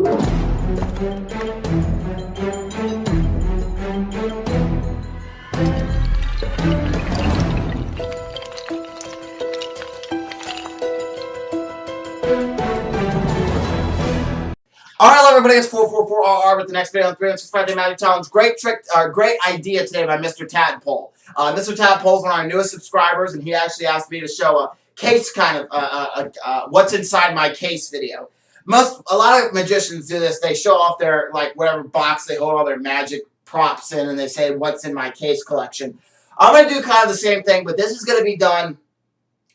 Alright, hello everybody, it's 444RR with the next video on the 365 Day Magic Challenge. Great trick, great idea today by Mr. Tadpole. Mr. Tadpole is one of our newest subscribers, and he actually asked me to show a case what's inside my case video. A lot of magicians do this. They show off their, whatever box they hold all their magic props in, and they say, what's in my case collection. I'm going to do kind of the same thing, but this is going to be done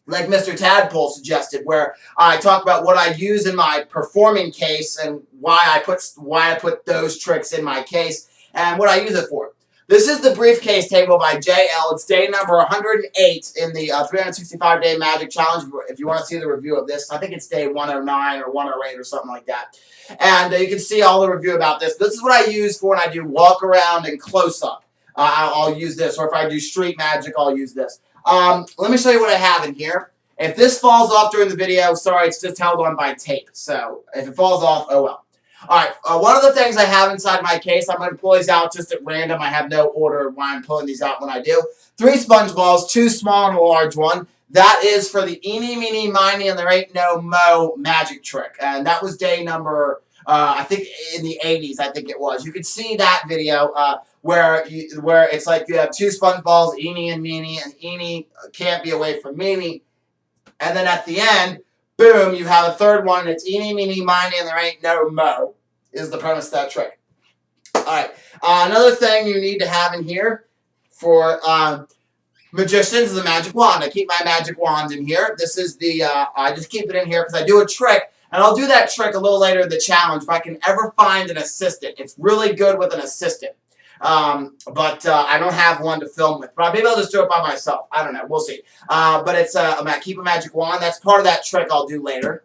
like Mr. Tadpole suggested, where I talk about what I use in my performing case and why I put those tricks in my case and what I use it for. This is the briefcase table by JL. It's day number 108 in the 365-day magic challenge. If you want to see the review of this, I think it's day 109 or 108 or something like that. And you can see all the review about this. This is what I use for when I do walk around and close up. I'll use this, or if I do street magic, I'll use this. Let me show you what I have in here. If this falls off during the video, sorry, it's just held on by tape. So if it falls off, oh well. Alright, one of the things I have inside my case, I'm going to pull these out just at random. I have no order of why I'm pulling these out when I do. 3 sponge balls, 2 small and a large one. That is for the eeny, meeny, miny, and there ain't no mo magic trick. And that was day number, I think in the 80s, I think it was. You can see that video where it's like you have 2 sponge balls, eeny and meeny, and eeny can't be away from meeny. And then at the end, boom, you have a third one, and it's eeny, meeny, miny, and there ain't no mo, is the premise of that trick. Alright, another thing you need to have in here for magicians is a magic wand. I keep my magic wand in here. This is the, I just keep it in here because I do a trick, and I'll do that trick a little later in the challenge if I can ever find an assistant. It's really good with an assistant. But I don't have one to film with. But maybe I'll just do it by myself. I don't know. We'll see. But it's keep a magic wand. That's part of that trick I'll do later.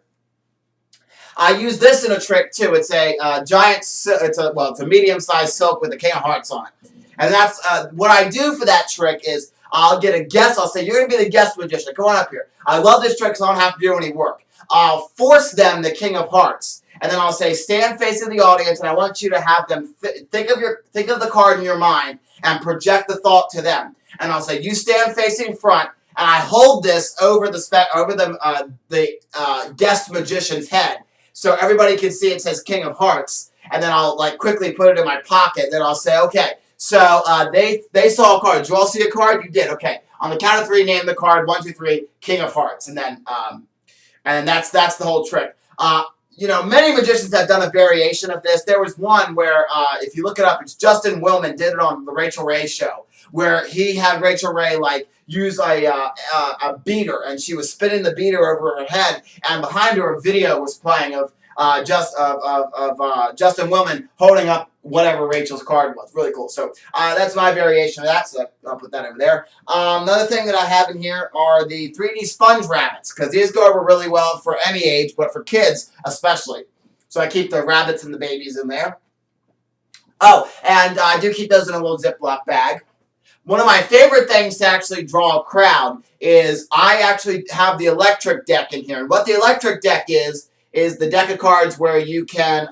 I use this in a trick too. It's a it's a medium-sized silk with a King of Hearts on it. And that's what I do for that trick is I'll get a guest. I'll say, you're going to be the guest magician. Come on up here. I love this trick because I don't have to do any work. I'll force them the King of Hearts. And then I'll say, stand facing the audience, and I want you to have them think of the card in your mind and project the thought to them. And I'll say, you stand facing front, and I hold this over the guest magician's head, so everybody can see it says King of Hearts. And then I'll quickly put it in my pocket. Then I'll say, okay, so they saw a card. Did you all see a card? You did. Okay. On the count of 3, name the card. 1, 2, 3. King of Hearts. And then that's the whole trick. You know, many magicians have done a variation of this. There was one where, if you look it up, it's Justin Willman did it on the Rachel Ray show, where he had Rachel Ray use a beater, and she was spinning the beater over her head, and behind her a video was playing of Justin Willman holding up whatever Rachel's card was. Really cool. So that's my variation of that, so I'll put that over there. Another thing that I have in here are the 3D sponge rabbits, because these go over really well for any age, but for kids especially. So I keep the rabbits and the babies in there. Oh, and I do keep those in a little Ziploc bag. One of my favorite things to actually draw a crowd is I actually have the electric deck in here. And what the electric deck is the deck of cards where you can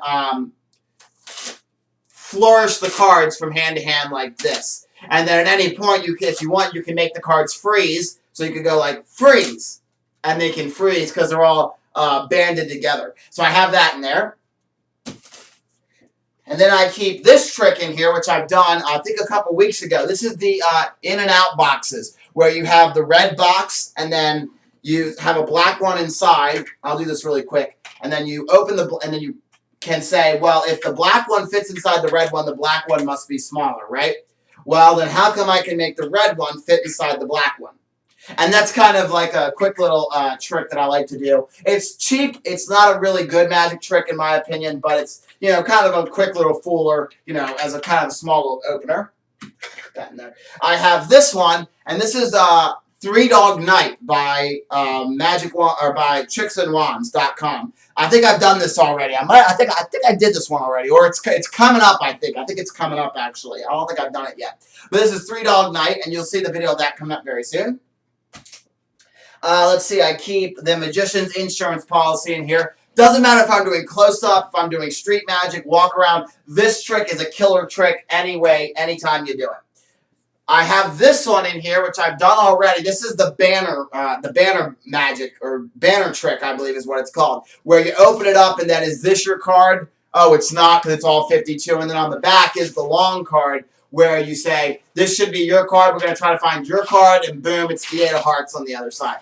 flourish the cards from hand to hand like this. And then at any point, if you want, you can make the cards freeze. So you could go like freeze, and they can freeze because they're all banded together. So I have that in there. And then I keep this trick in here, which I've done, I think, a couple weeks ago. This is the in and out boxes, where you have the red box, and then you have a black one inside. I'll do this really quick. And then you open and then you can say, well, if the black one fits inside the red one, the black one must be smaller, right? Well, then how come I can make the red one fit inside the black one? And that's kind of like a quick little trick that I like to do. It's cheap. It's not a really good magic trick, in my opinion, but it's, you know, kind of a quick little fooler, you know, as a kind of small little opener. Put that in there. I have this one, and this is 3 Dog Night by by tricksandwands.com. I think I've done this already. I think I did this one already, or it's coming up. I think it's coming up actually. I don't think I've done it yet. But this is 3 Dog Night, and you'll see the video of that coming up very soon. Let's see. I keep the Magician's insurance policy in here. Doesn't matter if I'm doing close-up, if I'm doing street magic, walk around. This trick is a killer trick anyway, anytime you do it. I have this one in here, which I've done already. This is the banner magic, or banner trick, I believe is what it's called, where you open it up and then, is this your card? Oh, it's not, because it's all 52. And then on the back is the long card, where you say, this should be your card. We're going to try to find your card, and boom, it's the 8 of hearts on the other side.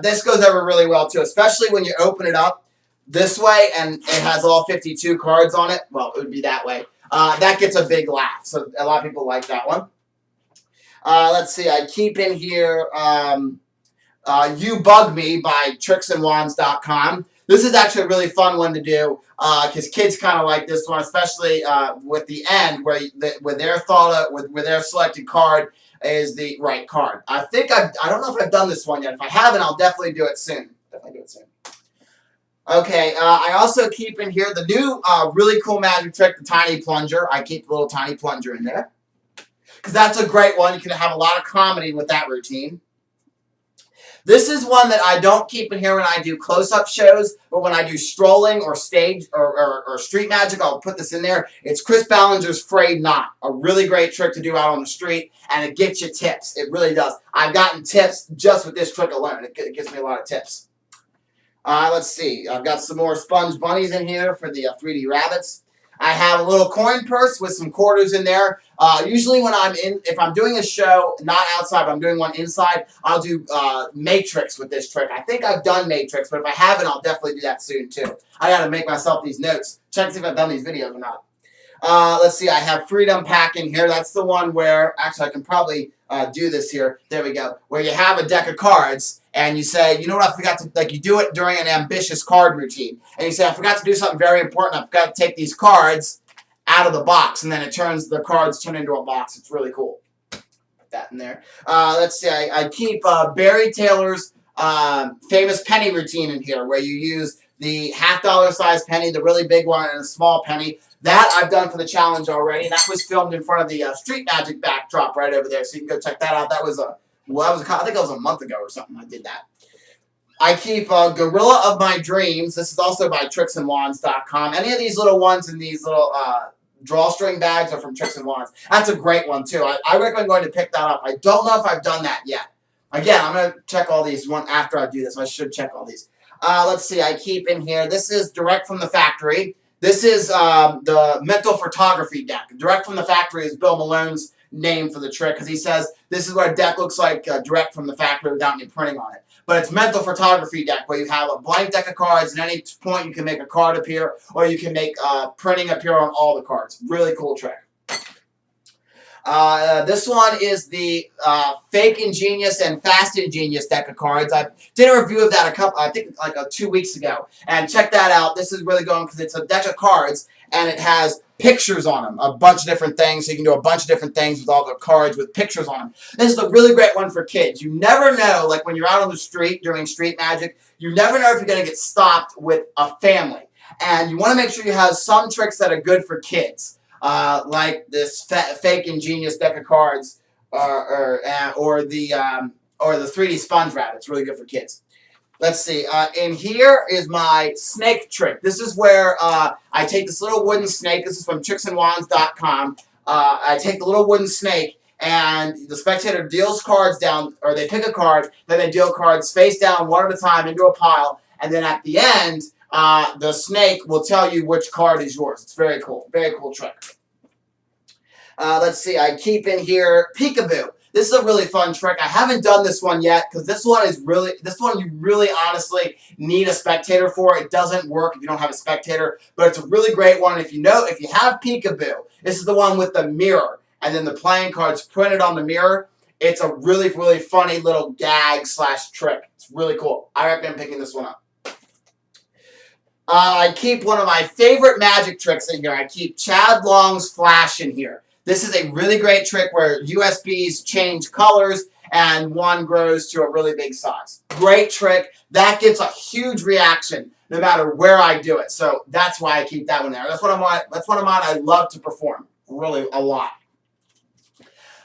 This goes over really well, too, especially when you open it up this way and it has all 52 cards on it. Well, it would be that way. That gets a big laugh, so a lot of people like that one. Let's see, I keep in here You Bug Me by tricksandwands.com. This is actually a really fun one to do because kids kind of like this one, especially with the end where their selected card is the right card. I don't know if I've done this one yet. If I haven't, I'll definitely do it soon. Okay, I also keep in here the new really cool magic trick, the tiny plunger. I keep the little tiny plunger in there because that's a great one. You can have a lot of comedy with that routine. This is one that I don't keep in here when I do close-up shows, but when I do strolling or stage or street magic, I'll put this in there. It's Chris Ballinger's Frayed Knot, a really great trick to do out on the street, and it gets you tips. It really does. I've gotten tips just with this trick alone. It gives me a lot of tips. Let's see. I've got some more sponge bunnies in here for the 3D rabbits. I have a little coin purse with some quarters in there. Usually when if I'm doing a show, not outside, but I'm doing one inside, I'll do matrix with this trick. I think I've done matrix, but if I haven't, I'll definitely do that soon too. I gotta make myself these notes. Check to see if I've done these videos or not. Let's see, I have Freedom Pack in here. That's the one where, actually I can probably do this here. There we go. Where you have a deck of cards and you say, you know what, I forgot to, like you do it during an ambitious card routine. And you say, I forgot to do something very important. I forgot to take these cards out of the box. And then the cards turn into a box. It's really cool. Put that in there. Let's see, I keep Barry Taylor's famous penny routine in here where you use the $50 size penny, the really big one, and a small penny. That I've done for the challenge already. That was filmed in front of the Street Magic backdrop right over there, so you can go check that out. That was I think it was a month ago or something I did that. I keep Gorilla of My Dreams. This is also by tricksandwands.com. Any of these little ones in these little drawstring bags are from Tricks and Wands. That's a great one, too. I recommend going to pick that up. I don't know if I've done that yet. Again, I'm going to check all these after I do this. I should check all these. Let's see. I keep in here. This is direct from the factory. This is the mental photography deck. Direct from the factory is Bill Malone's name for the trick because he says this is what a deck looks like direct from the factory without any printing on it. But it's mental photography deck where you have a blank deck of cards. At any point you can make a card appear or you can make printing appear on all the cards. Really cool trick. This one is the Fake Ingenious and Fast Ingenious deck of cards. I did a review of that I think like 2 weeks ago. And check that out. This is really going because it's a deck of cards and it has pictures on them. A bunch of different things. So you can do a bunch of different things with all the cards with pictures on them. This is a really great one for kids. You never know, like when you're out on the street doing street magic, you never know if you're going to get stopped with a family. And you want to make sure you have some tricks that are good for kids. Like this Fake Ingenious deck of cards, or the 3D Sponge Rabbit. It's really good for kids. Let's see. In here is my snake trick. This is where I take this little wooden snake. This is from tricksandwands.com. I take the little wooden snake, and the spectator deals cards down, or they pick a card, then they deal cards face down one at a time into a pile, and then at the end, the snake will tell you which card is yours. It's very cool. Very cool trick. Let's see. I keep in here Peekaboo. This is a really fun trick. I haven't done this one yet because this one you really honestly need a spectator for. It doesn't work if you don't have a spectator, but it's a really great one. If you have Peekaboo, this is the one with the mirror and then the playing cards printed on the mirror. It's a really, really funny little gag / trick. It's really cool. I recommend picking this one up. I keep one of my favorite magic tricks in here. I keep Chad Long's Flash in here. This is a really great trick where USBs change colors and one grows to a really big size. Great trick. That gets a huge reaction no matter where I do it. So that's why I keep that one there. That's one of mine I love to perform. Really a lot.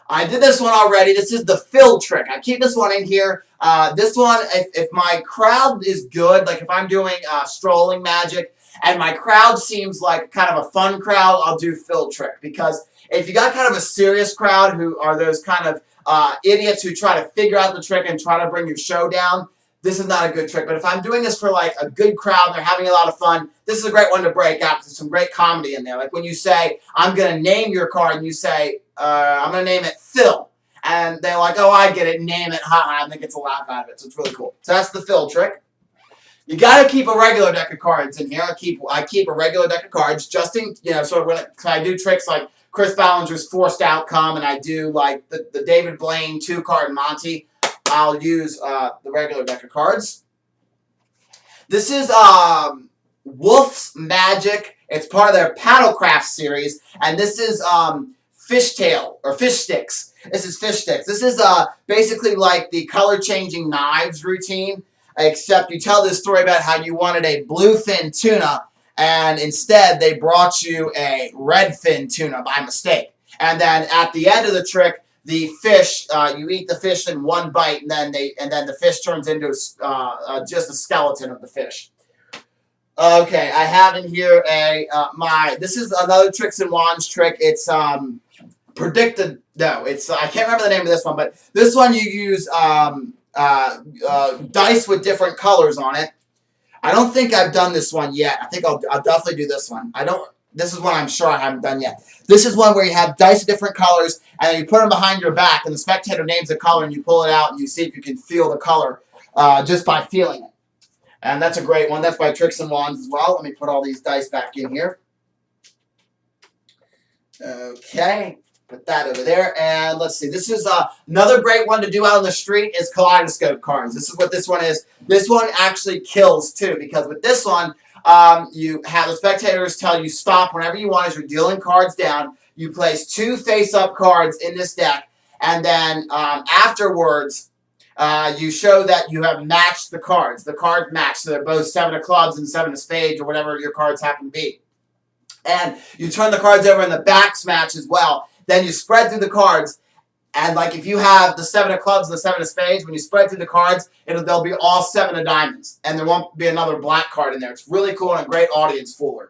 I did this one already. This is the fill trick. I keep this one in here. This one, if my crowd is good, like if I'm doing strolling magic and my crowd seems like kind of a fun crowd, I'll do fill trick. Because if you got kind of a serious crowd who are those kind of idiots who try to figure out the trick and try to bring your show down, this is not a good trick. But if I'm doing this for like a good crowd and they're having a lot of fun, this is a great one to break out. There's some great comedy in there. Like when you say, I'm going to name your card, and you say, I'm going to name it Phil. And they're like, oh, I get it, name it, haha, and they get to laugh out of it. So it's really cool. So that's the fill trick. You got to keep a regular deck of cards in here. I keep a regular deck of cards just in, so when I do tricks like Chris Ballinger's Forced Outcome, and I do like the David Blaine 2-card Monty, I'll use the regular deck of cards. This is Wolf's Magic. It's part of their Paddlecraft series, and this is Fishtail or Fish Sticks. This is Fish Sticks. This is basically like the color-changing knives routine, except you tell this story about how you wanted a bluefin tuna, and instead they brought you a redfin tuna by mistake. And then at the end of the trick, the fish, you eat the fish in one bite, and then the fish turns into just a skeleton of the fish. Okay, I have in here this is another Tricks and Wands trick. It's predicted. No, it's I can't remember the name of this one, but this one you use dice with different colors on it. I don't think I've done this one yet. I think I'll definitely do this one. This is one I'm sure I haven't done yet. This is one where you have dice of different colors, and then you put them behind your back, and the spectator names the color, and you pull it out, and you see if you can feel the color just by feeling it. And that's a great one. That's by Tricks and Wands as well. Let me put all these dice back in here. Okay. Put that over there. And let's see. This is another great one to do out on the street is kaleidoscope cards. This is what this one is. This one actually kills too, because with this one, you have the spectators tell you stop whenever you want as you're dealing cards down. You place 2 face-up cards in this deck, and then afterwards, you show that you have matched the cards. The cards match, so they're both 7 of clubs and 7 of spades, or whatever your cards happen to be. And you turn the cards over, and the backs match as well. Then you spread through the cards, and like if you have the 7 of clubs and the 7 of spades, when you spread through the cards, they'll be all 7 of diamonds, and there won't be another black card in there. It's really cool and a great audience fooler.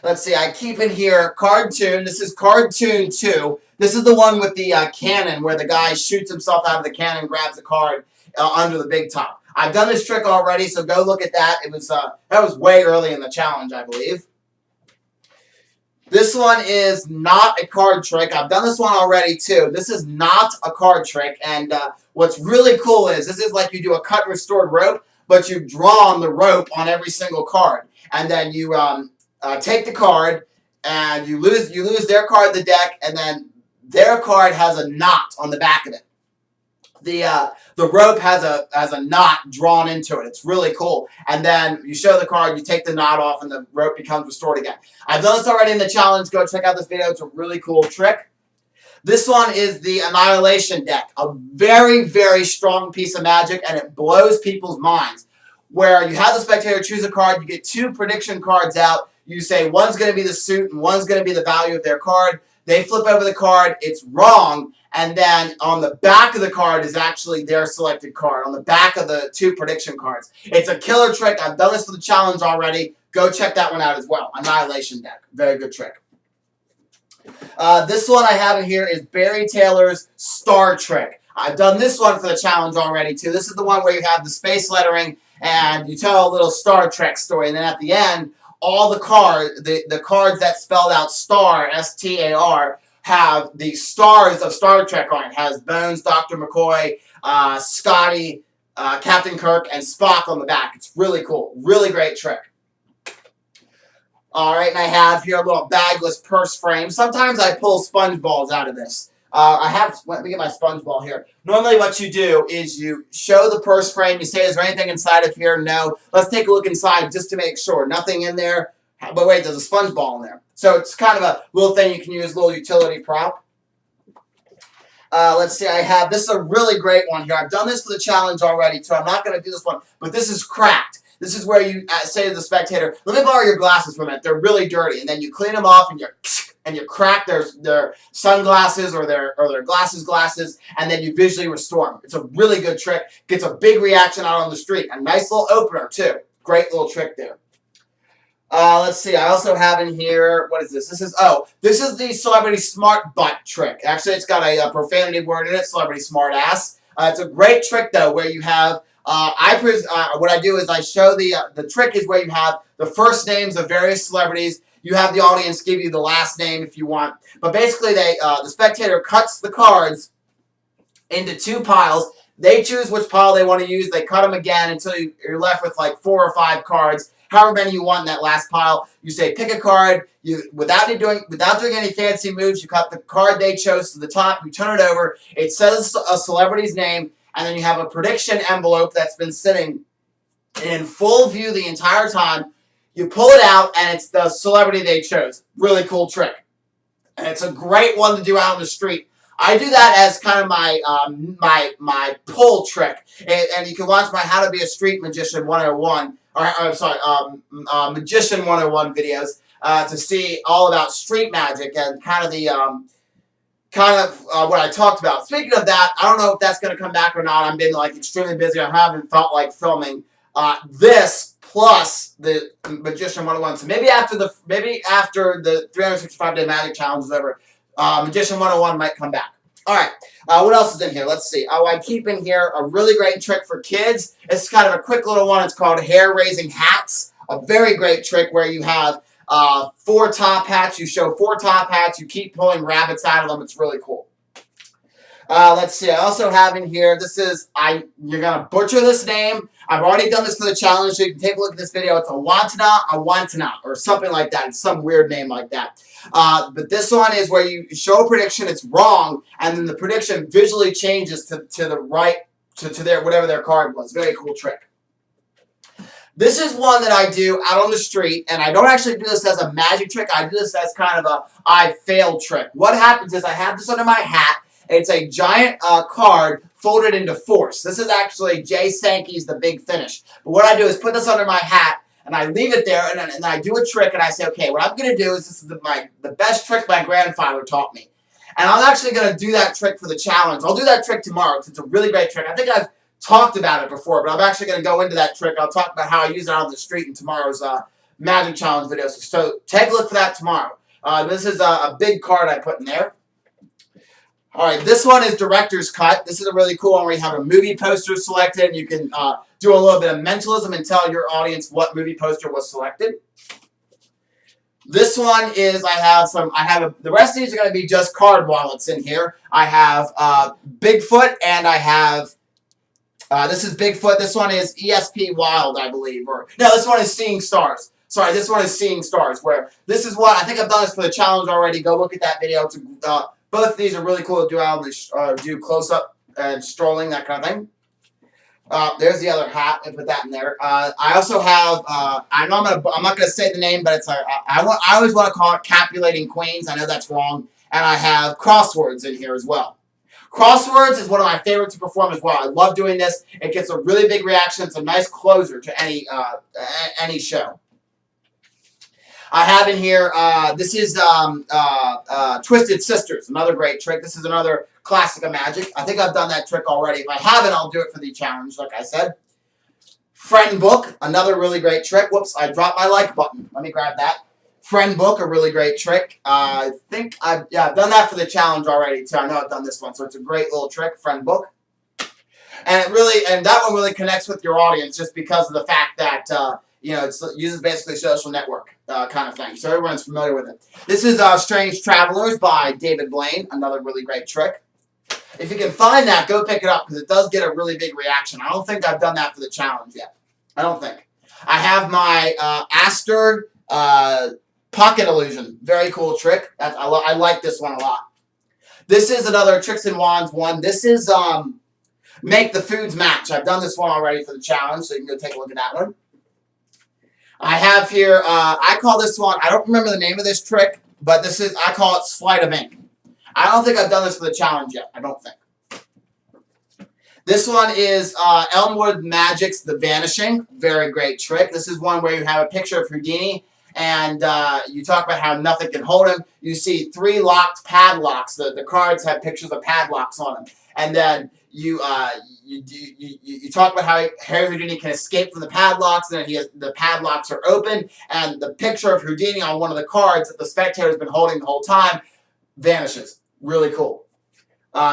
Let's see, I keep in here Cardtoon. This is Cardtoon 2. This is the one with the cannon where the guy shoots himself out of the cannon, grabs the card under the big top. I've done this trick already, so go look at that. It was that was way early in the challenge, I believe. This one is not a card trick. I've done this one already too. This is not a card trick, and what's really cool is this is like you do a cut and restored rope, but you draw on the rope on every single card, and then you take the card and you lose their card in the deck, and then their card has a knot on the back of it. The rope has a knot drawn into it. It's really cool. And then you show the card, you take the knot off, and the rope becomes restored again. I've done this already in the challenge. Go check out this video. It's a really cool trick. This one is the Annihilation deck. A very, very strong piece of magic, and it blows people's minds. Where you have the spectator choose a card, you get 2 prediction cards out. You say one's going to be the suit and one's going to be the value of their card. They flip over the card. It's wrong. And then on the back of the card is actually their selected card, on the back of the 2 prediction cards. It's a killer trick. I've done this for the challenge already. Go check that one out as well. Annihilation deck. Very good trick. This one I have in here is Barry Taylor's Star Trick. I've done this one for the challenge already too. This is the one where you have the space lettering and you tell a little Star Trek story. And then at the end, all the cards that spelled out star, S-T-A-R, have the stars of Star Trek on it. It has Bones, Dr. McCoy, Scotty, Captain Kirk, and Spock on the back. It's really cool. Really great trick. Alright, and I have here a little bagless purse frame. Sometimes I pull sponge balls out of this. Let me get my sponge ball here. Normally what you do is you show the purse frame. You say, is there anything inside of here? No. Let's take a look inside just to make sure. Nothing in there. But wait, there's a sponge ball in there. So it's kind of a little thing you can use, a little utility prop. Let's see, this is a really great one here. I've done this for the challenge already, so I'm not going to do this one. But this is cracked. This is where you say to the spectator, let me borrow your glasses for a minute. They're really dirty. And then you clean them off and you and you crack their sunglasses or their glasses, and then you visually restore them. It's a really good trick. Gets a big reaction out on the street. A nice little opener too. Great little trick there. Let's see. I also have in here, what is this? This is the celebrity smart butt trick. Actually, it's got a profanity word in it, celebrity smart ass. It's a great trick though, where you have what I do is I show the trick is where you have the first names of various celebrities. You have the audience give you the last name if you want, but basically the spectator cuts the cards into 2 piles. They choose which pile they want to use. They cut them again until you're left with like 4 or 5 cards. However many you want in that last pile, you say pick a card. Without doing any fancy moves, you cut the card they chose to the top. You turn it over. It says a celebrity's name, and then you have a prediction envelope that's been sitting in full view the entire time. You pull it out, and it's the celebrity they chose. Really cool trick, and it's a great one to do out on the street. I do that as kind of my pull trick, and you can watch my How to Be a Street Magician 101. Magician 101 videos to see all about street magic and kind of what I talked about. Speaking of that, I don't know if that's going to come back or not. I've been like extremely busy. I haven't felt like filming this plus the Magician 101. So maybe after the 365-day magic challenge is over, Magician 101 might come back. All right, what else is in here? Let's see. I keep in here a really great trick for kids. It's kind of a quick little one. It's called hair-raising hats. A very great trick where you have 4 top hats. You show 4 top hats. You keep pulling rabbits out of them. It's really cool. Let's see. I also have in here, you're going to butcher this name. I've already done this for the challenge, so you can take a look at this video. It's Awantana, or something like that. It's some weird name like that. But this one is where you show a prediction, it's wrong, and then the prediction visually changes to the right, to whatever their card was. Very cool trick. This is one that I do out on the street, and I don't actually do this as a magic trick. I do this as kind of a I failed trick. What happens is I have this under my hat. It's a giant card folded into force. This is actually Jay Sankey's The Big Finish. But what I do is put this under my hat, and I leave it there, and I do a trick, and I say, okay, what I'm going to do is this is the best trick my grandfather taught me. And I'm actually going to do that trick for the challenge. I'll do that trick tomorrow because it's a really great trick. I think I've talked about it before, but I'm actually going to go into that trick. I'll talk about how I use it out on the street in tomorrow's magic challenge video. So take a look for that tomorrow. This is a big card I put in there. All right, this one is Director's Cut. This is a really cool one where you have a movie poster selected, and you can do a little bit of mentalism and tell your audience what movie poster was selected. This one is, the rest of these are going to be just card wallets in here. I have Bigfoot, and I have, this is Bigfoot. This one is ESP Wild, I believe. No, this one is Seeing Stars. Sorry, this one is Seeing Stars, where this is what, I think I've done this for the challenge already. Go look at that video. It's both of these are really cool to do out do close-up and strolling, that kind of thing. There's the other hat. I put that in there. I also have, I'm not going to say the name, but it's I always want to call it Capulating Queens. I know that's wrong. And I have crosswords in here as well. Crosswords is one of my favorites to perform as well. I love doing this. It gets a really big reaction. It's a nice closer to any show. I have in here, this is Twisted Sisters, another great trick. This is another classic of magic. I think I've done that trick already. If I haven't, I'll do it for the challenge, like I said. Friend Book, another really great trick. Whoops, I dropped my like button. Let me grab that. Friend Book, a really great trick. I think I've done that for the challenge already, too. I know I've done this one, so it's a great little trick, Friend Book. And that one really connects with your audience just because of the fact that, it uses basically social network kind of thing. So everyone's familiar with it. This is Strange Travelers by David Blaine. Another really great trick. If you can find that, go pick it up because it does get a really big reaction. I don't think I've done that for the challenge yet. I don't think. I have my Aster Pocket Illusion. Very cool trick. I like this one a lot. This is another Tricks and Wands one. This is Make the Foods Match. I've done this one already for the challenge, so you can go take a look at that one. I have here, I call this one, I don't remember the name of this trick, but I call it Sleight of Ink. I don't think I've done this for the challenge yet. I don't think. This one is Elmwood Magic's The Vanishing. Very great trick. This is one where you have a picture of Houdini, And you talk about how nothing can hold him. You see 3 locked padlocks. The cards have pictures of padlocks on them. And then you talk about how Harry Houdini can escape from the padlocks, and then the padlocks are open, and the picture of Houdini on one of the cards that the spectator has been holding the whole time vanishes. Really cool.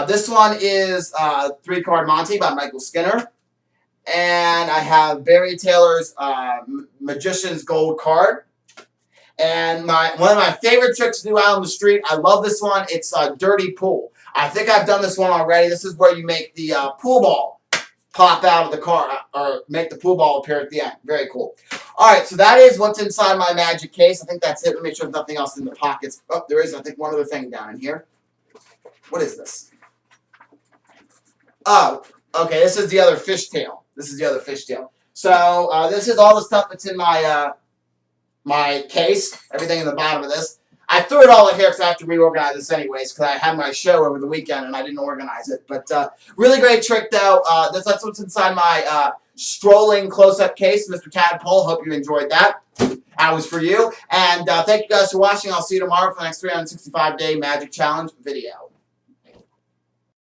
This one is 3-card Monty by Michael Skinner. And I have Barry Taylor's Magician's Gold card. And one of my favorite tricks to do out on the street, I love this one. It's Dirty Pool. I think I've done this one already. This is where you make the pool ball pop out of the card, or make the pool ball appear at the end. Very cool. All right, so that is what's inside my magic case. I think that's it. Let me make sure there's nothing else in the pockets. Oh, there is, I think, one other thing down in here. What is this? Oh, okay, this is the other fishtail. This is the other fishtail. So this is all the stuff that's in my my case. Everything in the bottom of this. I threw it all in here because I have to reorganize this anyways, because I had my show over the weekend and I didn't organize it. But really great trick, though. That's what's inside my strolling close-up case, Mr. Tadpole. Hope you enjoyed that. That was for you. And thank you guys for watching. I'll see you tomorrow for the next 365-day Magic Challenge video.